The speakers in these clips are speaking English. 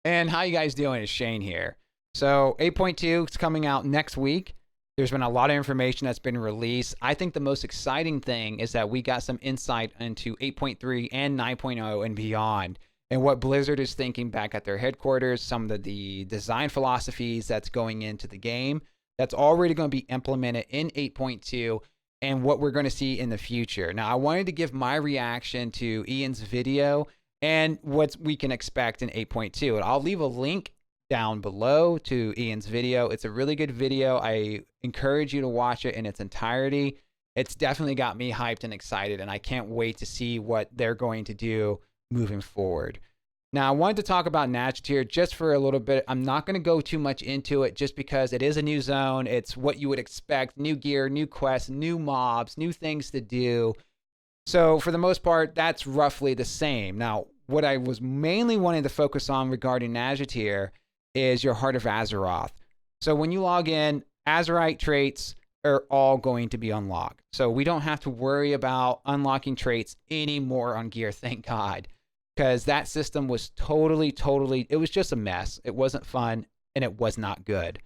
And how you guys doing? It's Shane here. So 8.2 is coming out next week. There's been a lot of information that's been released. I think the most exciting thing is that we got some insight into 8.3 and 9.0 and beyond, and what Blizzard is thinking back at their headquarters, some of the design philosophies that's going into the game that's already going to be implemented in 8.2, and what we're going to see in the future. Now, I wanted to give my reaction to Ian's video and what we can expect in 8.2. And I'll leave a link down below to Ian's video. It's a really good video. I encourage you to watch it in its entirety. It's definitely got me hyped and excited, and I can't wait to see what they're going to do moving forward. Now, I wanted to talk about Azurite just for a little bit. I'm not going to go too much into it just because it is a new zone. It's what you would expect: new gear, new quests, new mobs, new things to do. So for the most part, that's roughly the same. Now, what I was mainly wanting to focus on regarding Azurite is your Heart of Azeroth. So when you log in, Azurite traits are all going to be unlocked. So we don't have to worry about unlocking traits anymore on gear, thank God. Because that system was totally, it was just a mess. It wasn't fun, and it was not good.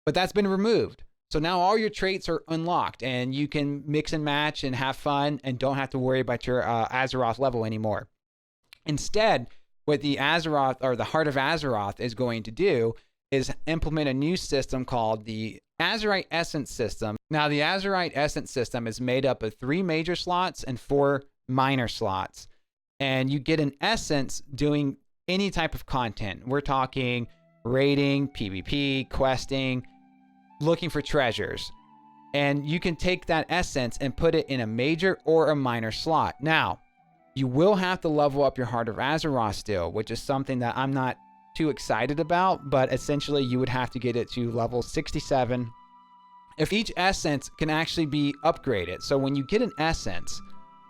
But that's been removed. So now all your traits are unlocked, and you can mix and match and have fun and don't have to worry about your Azeroth level anymore. Instead, what the Azeroth, or the Heart of Azeroth, is going to do is implement a new system called the Azurite Essence System. Now, the Azurite Essence System is made up of 3 major slots and 4 minor slots. And you get an essence doing any type of content. We're talking raiding, PvP, questing, looking for treasures. And you can take that essence and put it in a major or a minor slot. Now, you will have to level up your Heart of Azeroth still, which is something that I'm not too excited about, but essentially you would have to get it to level 67. If each essence can actually be upgraded. So when you get an essence,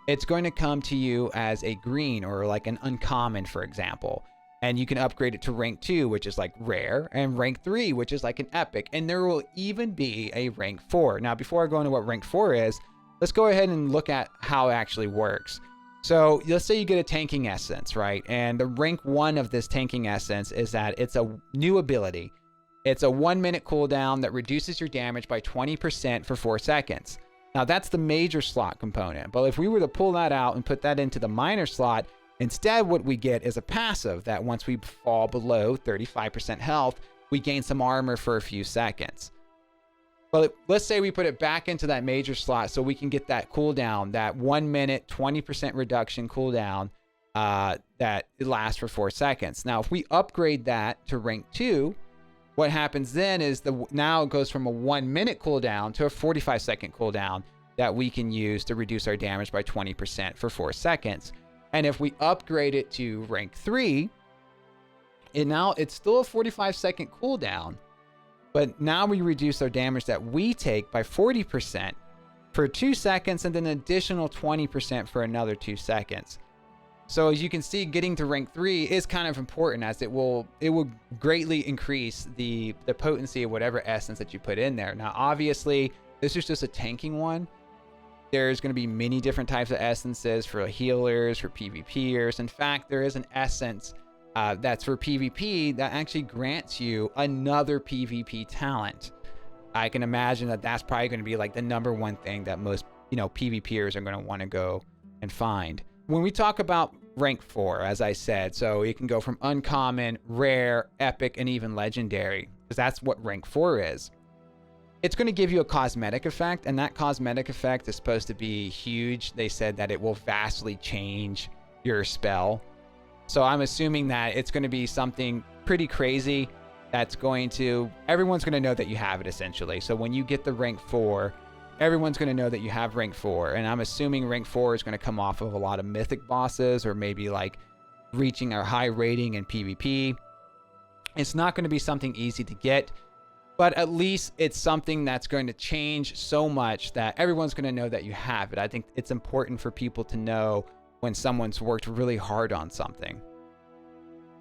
it's going to come to you as a green or like an uncommon, for example. And you can upgrade it to rank 2, which is like rare, and rank 3, which is like an epic. And there will even be a rank 4. Now, before I go into what rank 4 is, let's go ahead and look at how it actually works. So let's say you get a tanking essence, right? And the rank 1 of this tanking essence is that it's a new ability. It's a 1-minute cooldown that reduces your damage by 20% for 4 seconds. Now, that's the major slot component. But if we were to pull that out and put that into the minor slot, instead what we get is a passive that once we fall below 35% health, we gain some armor for a few seconds. But let's say we put it back into that major slot so we can get that cooldown, that 1 minute, 20% reduction cooldown that it lasts for 4 seconds. Now, if we upgrade that to rank 2, what happens then is now it goes from a 1 minute cooldown to a 45-second cooldown that we can use to reduce our damage by 20% for 4 seconds. And if we upgrade it to rank 3, it's still a 45-second cooldown, but now we reduce our damage that we take by 40% for 2 seconds, and then an additional 20% for another 2 seconds. So as you can see, getting to rank 3 is kind of important, as it will greatly increase the potency of whatever essence that you put in there. Now, obviously, this is just a tanking one. There's going to be many different types of essences for healers, for PvPers. In fact, there is an essence that's for PvP that actually grants you another PvP talent. I can imagine that that's probably going to be like the #1 thing that most, PvPers are going to want to go and find. When we talk about rank 4, as I said, so it can go from uncommon, rare, epic, and even legendary, because that's what rank 4 is. It's going to give you a cosmetic effect, and that cosmetic effect is supposed to be huge. They said that it will vastly change your spell. So I'm assuming that it's going to be something pretty crazy that's everyone's going to know that you have it, essentially. So when you get the rank 4, everyone's going to know that you have rank 4. And I'm assuming rank 4 is going to come off of a lot of mythic bosses, or maybe like reaching a high rating in PvP. It's not going to be something easy to get, but at least it's something that's going to change so much that everyone's going to know that you have it. I think it's important for people to know when someone's worked really hard on something.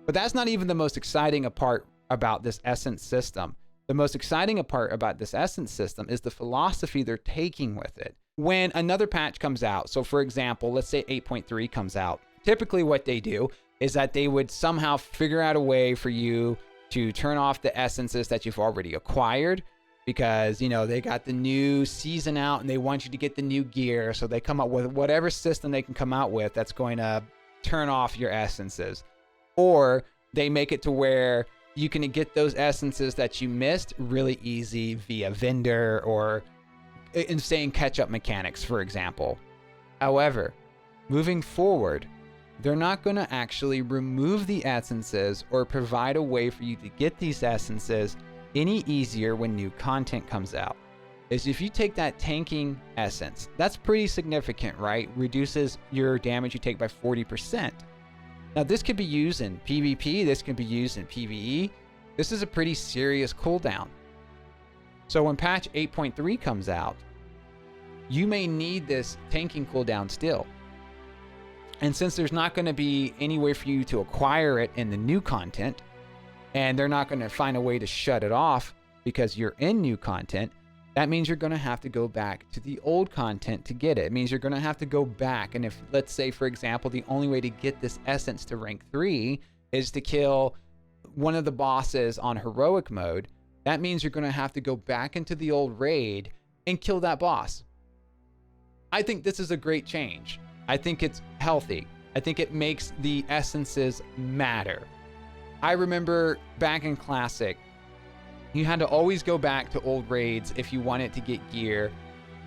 But that's not even the most exciting part about this essence system. The most exciting part about this essence system is the philosophy they're taking with it. When another patch comes out, so for example, let's say 8.3 comes out, typically what they do is that they would somehow figure out a way for you to turn off the essences that you've already acquired, because, you know, they got the new season out and they want you to get the new gear. So they come up with whatever system they can come out with that's going to turn off your essences. Or they make it to where you can get those essences that you missed really easy via vendor or insane catch-up mechanics, for example. However, moving forward, they're not going to actually remove the essences or provide a way for you to get these essences any easier when new content comes out. Is if you take that tanking essence, that's pretty significant, right? Reduces your damage you take by 40%. Now, this could be used in PvP, this could be used in PvE. This is a pretty serious cooldown. So when patch 8.3 comes out, you may need this tanking cooldown still. And since there's not going to be any way for you to acquire it in the new content, and they're not going to find a way to shut it off because you're in new content, that means you're going to have to go back to the old content to get it. It means you're going to have to go back. And if, let's say, for example, the only way to get this essence to rank 3 is to kill one of the bosses on heroic mode, that means you're going to have to go back into the old raid and kill that boss. I think this is a great change. I think it's healthy. I think it makes the essences matter. I remember back in Classic, you had to always go back to old raids if you wanted to get gear,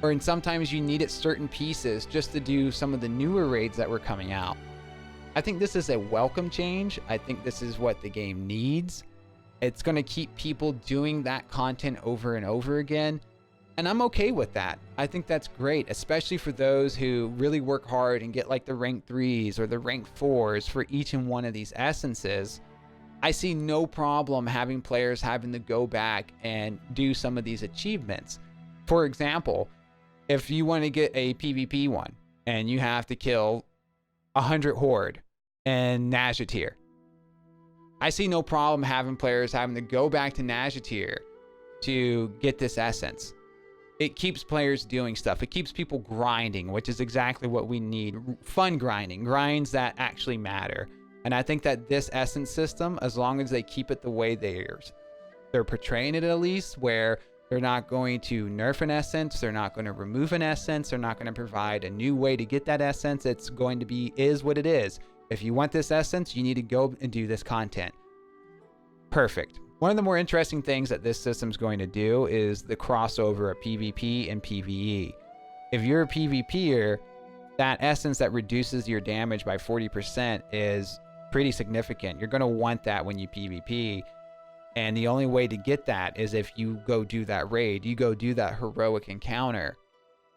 and sometimes you needed certain pieces just to do some of the newer raids that were coming out. I think this is a welcome change. I think this is what the game needs. It's going to keep people doing that content over and over again, and I'm okay with that. I think that's great, especially for those who really work hard and get like the rank 3s or the rank 4s for each and one of these essences. I see no problem having players having to go back and do some of these achievements. For example, if you want to get a PvP one and you have to kill 100 Horde and Nazjatir, I see no problem having players having to go back to Nazjatir to get this essence. It keeps players doing stuff. It keeps people grinding, which is exactly what we need. Fun grinding, grinds that actually matter. And I think that this essence system, as long as they keep it the way they're portraying it, at least, where they're not going to nerf an essence, they're not going to remove an essence, they're not going to provide a new way to get that essence. It's going to be is what it is. If you want this essence, you need to go and do this content. Perfect. One of the more interesting things that this system's going to do is the crossover of PvP and PvE. If you're a PvPer, that essence that reduces your damage by 40% is pretty significant. You're going to want that when you PvP, and the only way to get that is if you go do that raid, you go do that heroic encounter.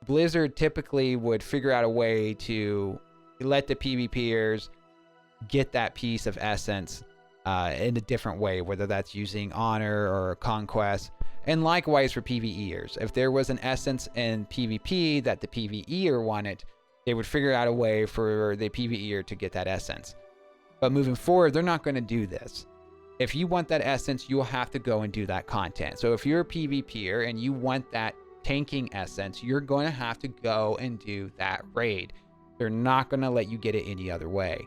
Blizzard typically would figure out a way to let the PvPers get that piece of essence in a different way, whether that's using honor or conquest. And likewise for PvEers, if there was an essence in PvP that the PvEer wanted, they would figure out a way for the PvEer to get that essence. But moving forward, they're not going to do this. If you want that essence, you'll have to go and do that content. So if you're a PvPer and you want that tanking essence, you're going to have to go and do that raid. They're not going to let you get it any other way.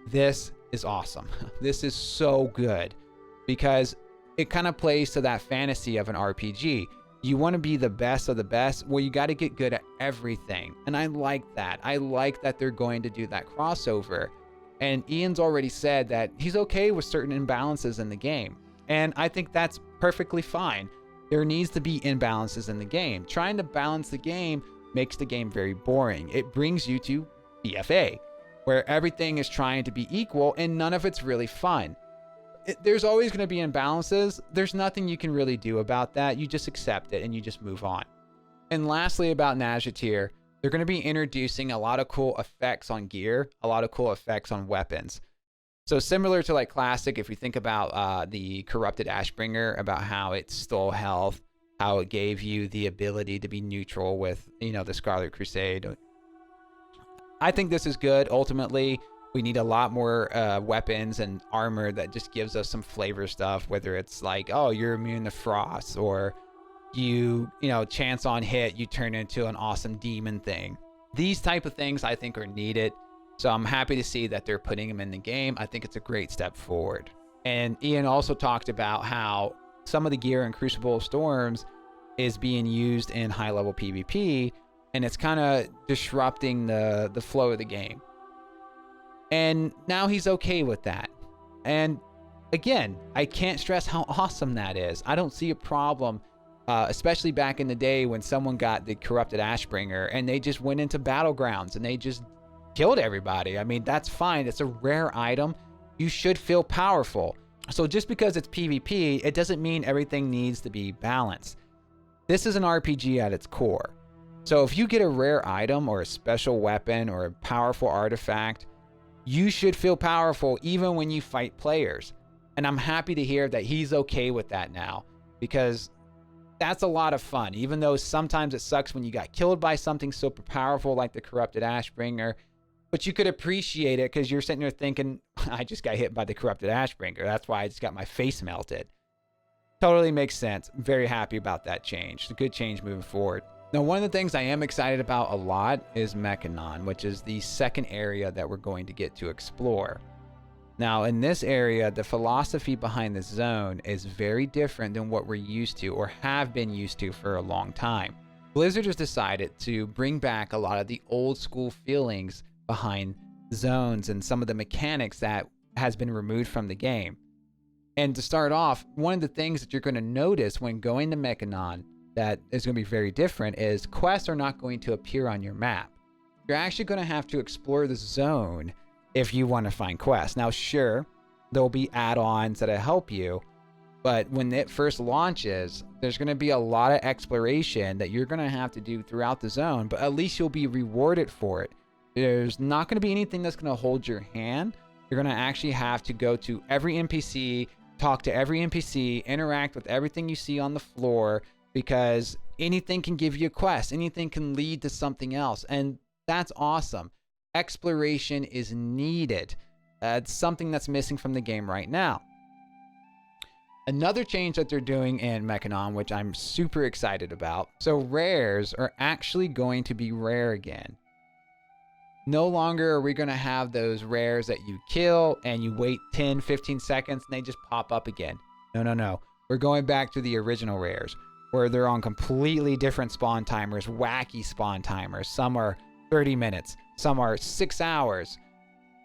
This is awesome. This is so good because it kind of plays to that fantasy of an RPG. You want to be the best of the best. Well, you got to get good at everything. And I like that. I like that they're going to do that crossover. And Ian's already said that he's okay with certain imbalances in the game. And I think that's perfectly fine. There needs to be imbalances in the game. Trying to balance the game makes the game very boring. It brings you to BFA, where everything is trying to be equal and none of it's really fun. There's always going to be imbalances. There's nothing you can really do about that. You just accept it and you just move on. And lastly, about Nazjatir, they're going to be introducing a lot of cool effects on gear, a lot of cool effects on weapons. So similar to like Classic, if you think about the Corrupted Ashbringer, about how it stole health, how it gave you the ability to be neutral with, the Scarlet Crusade. I think this is good. Ultimately, we need a lot more weapons and armor that just gives us some flavor stuff, whether it's like, oh, you're immune to frost, or you chance on hit, you turn into an awesome demon thing. These type of things I think are needed So I'm happy to see that they're putting him in the game. I think it's a great step forward. And Ian also talked about how some of the gear in Crucible of Storms is being used in high-level PvP, and it's kind of disrupting the flow of the game. And now he's okay with that. And again, I can't stress how awesome that is. I don't see a problem, especially back in the day when someone got the Corrupted Ashbringer and they just went into Battlegrounds and they just killed everybody. I mean, that's fine. It's a rare item. You should feel powerful. So just because it's PvP, it doesn't mean everything needs to be balanced. This is an RPG at its core. So if you get a rare item or a special weapon or a powerful artifact, you should feel powerful even when you fight players. And I'm happy to hear that he's okay with that now, because that's a lot of fun. Even though sometimes it sucks when you got killed by something super powerful like the Corrupted Ashbringer, but you could appreciate it because you're sitting there thinking, I just got hit by the Corrupted Ashbringer. That's why I just got my face melted. Totally makes sense. I'm very happy about that change. It's a good change moving forward. Now, one of the things I am excited about a lot is Mechanon, which is the second area that we're going to get to explore. Now, in this area, the philosophy behind the zone is very different than what we're used to or have been used to for a long time. Blizzard has decided to bring back a lot of the old school feelings behind zones and some of the mechanics that has been removed from the game. And to start off, one of the things that you're going to notice when going to Mechanon that is going to be very different is quests are not going to appear on your map. You're actually going to have to explore the zone if you want to find quests. Now, sure, there'll be add-ons that'll help you, but when it first launches, there's going to be a lot of exploration that you're going to have to do throughout the zone, but at least you'll be rewarded for it. There's not going to be anything that's going to hold your hand. You're going to actually have to go to every NPC, talk to every NPC, interact with everything you see on the floor, because anything can give you a quest. Anything can lead to something else, and that's awesome. Exploration is needed. It's something that's missing from the game right now. Another change that they're doing in Mechanon, which I'm super excited about, so rares are actually going to be rare again. No longer are we going to have those rares that you kill and you wait 10, 15 seconds and they just pop up again. No. We're going back to the original rares where they're on completely different spawn timers, wacky spawn timers. Some are 30 minutes. Some are 6 hours.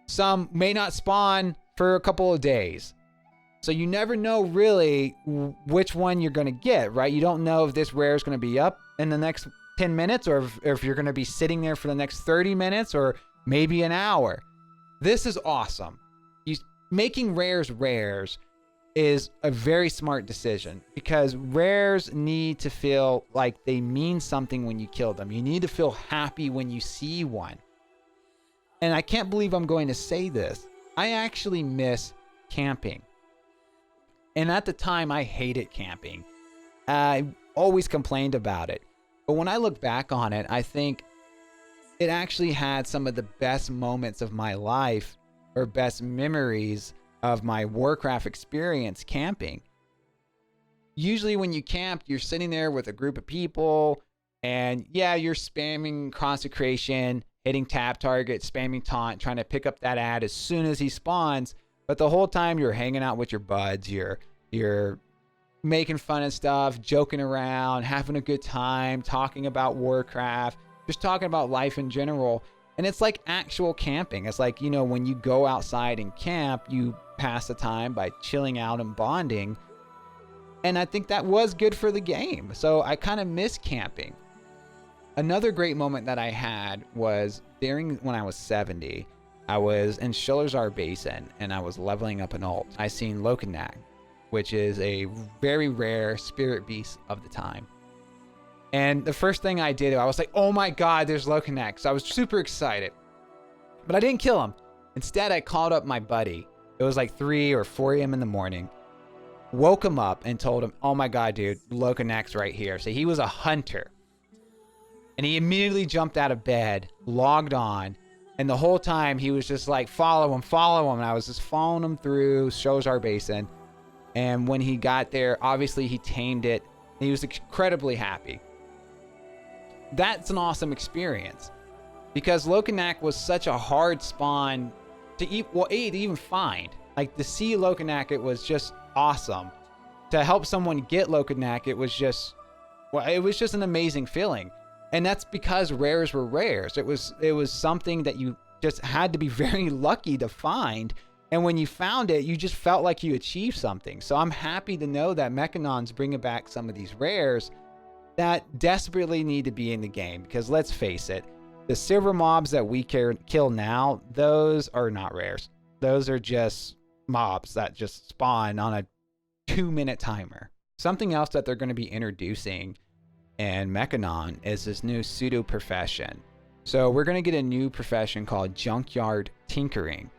Some may not spawn for a couple of days. So you never know really which one you're going to get, right? You don't know if this rare is going to be up in the next 10 minutes or if you're going to be sitting there for the next 30 minutes or maybe an hour. This is awesome. Making rares is a very smart decision because rares need to feel like they mean something when you kill them. You need to feel happy when you see one. And I can't believe I'm going to say this. I actually miss camping. And at the time, I hated camping. I always complained about it. But when I look back on it, I think it actually had some of the best moments of my life or best memories of my Warcraft experience camping. Usually when you camp, you're sitting there with a group of people and yeah, you're spamming consecration, hitting tap target, spamming taunt, trying to pick up that ad as soon as he spawns. But the whole time you're hanging out with your buds, you're making fun of stuff, joking around, having a good time, talking about Warcraft, just talking about life in general. And it's like actual camping. It's like, when you go outside and camp, you pass the time by chilling out and bonding. And I think that was good for the game. So I kind of miss camping. Another great moment that I had was when I was 70. I was in Shilazar Basin and I was leveling up an ult. I seen Lokanag, which is a very rare spirit beast of the time. And the first thing I did, I was like, oh my God, there's Lokanag. So I was super excited. But I didn't kill him. Instead, I called up my buddy. It was like 3 or 4 a.m. in the morning. Woke him up and told him, oh my God, dude, Lokanag's right here. So he was a hunter. And he immediately jumped out of bed, logged on. And the whole time he was just like, follow him. And I was just following him through Shilazar Basin. And when he got there, obviously he tamed it. And he was incredibly happy. That's an awesome experience. because Lokanak was such a hard spawn to even find. Like, to see Lokanak, it was just awesome. To help someone get Lokanak, it was just an amazing feeling. And that's because rares were rares. It was something that you just had to be very lucky to find. And when you found it, you just felt like you achieved something. So I'm happy to know that Mechanon's bringing back some of these rares that desperately need to be in the game. Because let's face it, the silver mobs that we kill now, those are not rares. Those are just mobs that just spawn on a 2-minute timer. Something else that they're going to be introducing in Mechanon is this new pseudo profession. So we're going to get a new profession called Junkyard Tinkering.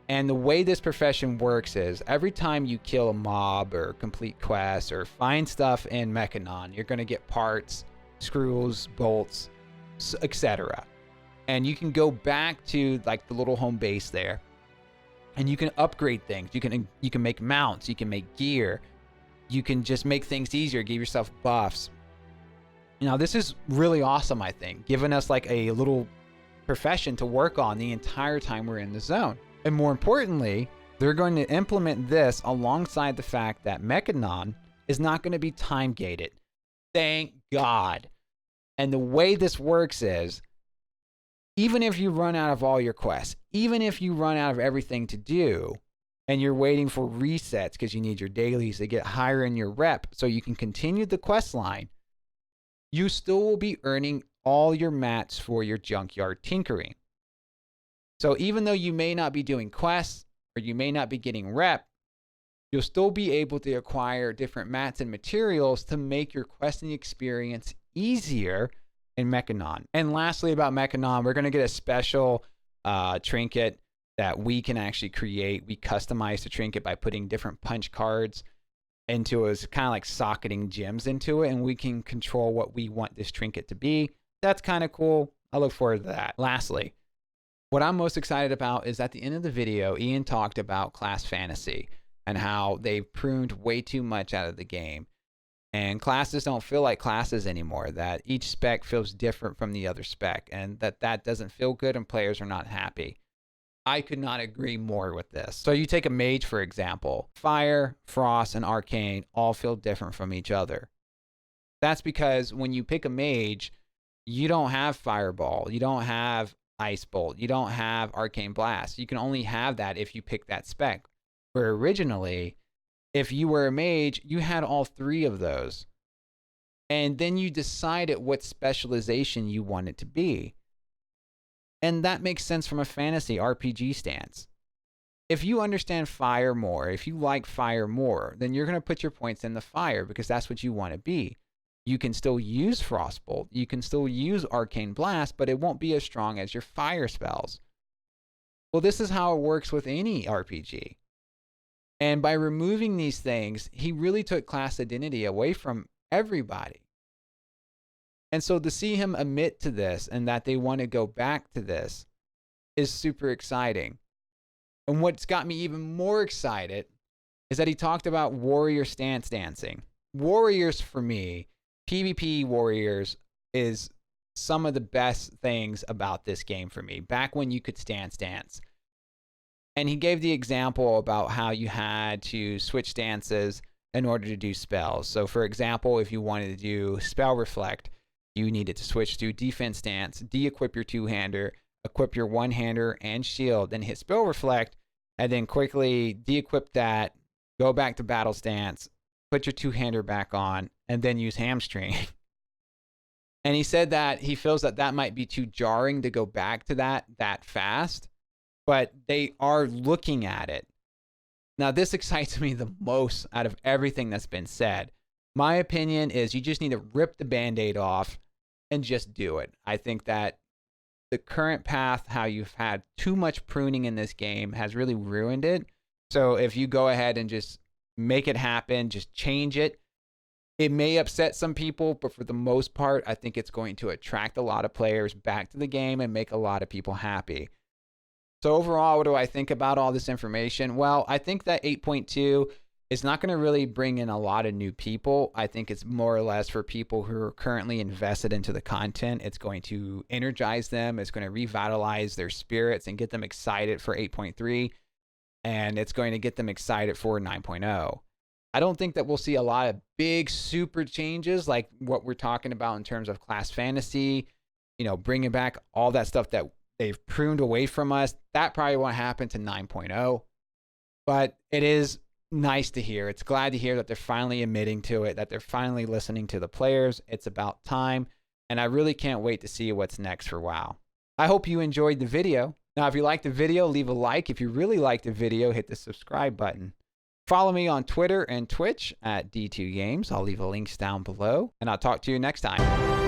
And the way this profession works is every time you kill a mob or complete quests or find stuff in Mechanon, you're going to get parts, screws, bolts, etc. And you can go back to like the little home base there, and you can upgrade things. You can make mounts, you can make gear, you can just make things easier, give yourself buffs. Now, this is really awesome, I think, giving us like a little profession to work on the entire time we're in the zone. And more importantly, they're going to implement this alongside the fact that Mechanon is not going to be time gated. Thank God. And the way this works is, even if you run out of all your quests, even if you run out of everything to do, and you're waiting for resets because you need your dailies to get higher in your rep so you can continue the quest line, you still will be earning all your mats for your Junkyard Tinkering. So even though you may not be doing quests or you may not be getting rep, you'll still be able to acquire different mats and materials to make your questing experience easier in Mechanon. And lastly, about Mechanon, we're going to get a special trinket that we can actually create. We customize the trinket by putting different punch cards into it. It's kind of like socketing gems into it, and we can control what we want this trinket to be. That's kind of cool. I look forward to that. Lastly, what I'm most excited about is at the end of the video, Ian talked about class fantasy and how they've pruned way too much out of the game. And classes don't feel like classes anymore, that each spec feels different from the other spec, and that doesn't feel good and players are not happy. I could not agree more with this. So you take a mage, for example. Fire, frost, and arcane all feel different from each other. That's because when you pick a mage, you don't have fireball, you don't have ice bolt, you don't have arcane blast. You can only have that if you pick that spec. Where originally, if you were a mage, you had all three of those. And then you decided what specialization you want it to be. And that makes sense from a fantasy RPG stance. If you understand fire more, if you like fire more, then you're going to put your points in the fire because that's what you want to be. You can still use Frostbolt, you can still use Arcane Blast, but it won't be as strong as your fire spells. Well, this is how it works with any RPG. And by removing these things, he really took class identity away from everybody. And so to see him admit to this and that they want to go back to this is super exciting. And what's got me even more excited is that he talked about warrior stance dancing. Warriors, for me, PvP warriors is some of the best things about this game for me. Back when you could stance dance. And he gave the example about how you had to switch stances in order to do spells. So for example, if you wanted to do spell reflect, you needed to switch to defense stance, de-equip your two-hander, equip your one-hander and shield, then hit spell reflect, and then quickly de-equip that, go back to battle stance, put your two-hander back on, and then use hamstring. And he said that he feels that that might be too jarring to go back to that fast, but they are looking at it. Now, this excites me the most out of everything that's been said. My opinion is you just need to rip the Band-Aid off and just do it. I think that the current path, how you've had too much pruning in this game, has really ruined it. So if you go ahead and just make it happen, just change it, it may upset some people, but for the most part, I think it's going to attract a lot of players back to the game and make a lot of people happy. So overall, what do I think about all this information? Well, I think that 8.2 It's not going to really bring in a lot of new people. I think it's more or less for people who are currently invested into the content. It's going to energize them. It's going to revitalize their spirits and get them excited for 8.3. And it's going to get them excited for 9.0. I don't think that we'll see a lot of big super changes like what we're talking about in terms of class fantasy, bringing back all that stuff that they've pruned away from us. That probably won't happen to 9.0. But it is nice to hear. It's glad to hear that they're finally admitting to it, that they're finally listening to the players. It's about time. And I really can't wait to see what's next for WoW. I hope you enjoyed the video. Now, if you liked the video, leave a like. If you really liked the video, hit the subscribe button. Follow me on Twitter and Twitch at D2Games. I'll leave the links down below, and I'll talk to you next time.